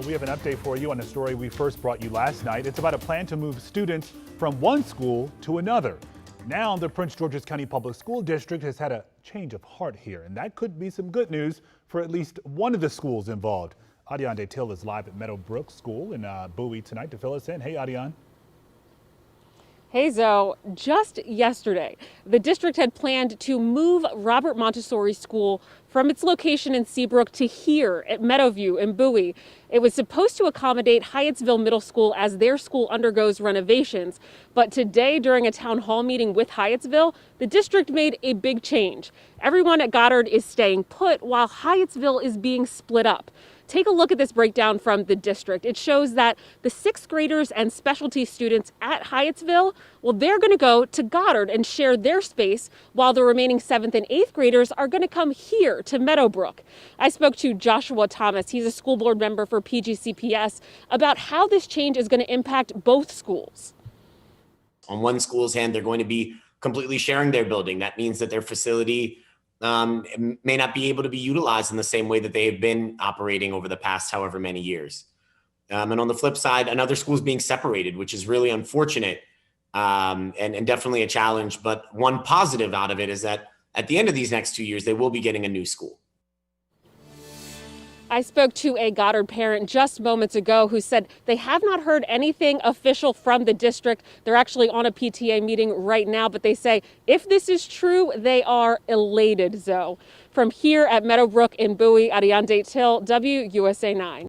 We have an update for you on a story we first brought you last night. It's about a plan to move students from one school to another. Now the Prince George's County Public School District has had a change of heart here, and that could be some good news for at least one of the schools involved. Adiane Till is live at Meadowbrook School in Bowie tonight to fill us in. Hey, Adiane. Hey, Zoe. Just yesterday, the district had planned to move Goddard Montessori School from its location in Seabrook to here at Meadowview in Bowie. It was supposed to accommodate Hyattsville Middle School as their school undergoes renovations. But today, during a town hall meeting with Hyattsville, the district made a big change. Everyone at Goddard is staying put while Hyattsville is being split up. Take a look at this breakdown from the district. It shows that the 6th graders and specialty students at Hyattsville, well, they're going to go to Goddard and share their space, while the remaining 7th and 8th graders are going to come here to Meadowbrook. I spoke to Joshua Thomas. He's a school board member for PGCPS about how this change is going to impact both schools. On one school's hand, they're going to be completely sharing their building. That means that their facility may not be able to be utilized in the same way that they have been operating over the past however many years. And on the flip side, another school is being separated, which is really unfortunate and definitely a challenge. But one positive out of it is that at the end of these next 2 years, they will be getting a new school. I spoke to a Goddard parent just moments ago who said they have not heard anything official from the district. They're actually on a PTA meeting right now, but they say if this is true, they are elated, Zoe. From here at Meadowbrook in Bowie, Adiane Till, WUSA 9.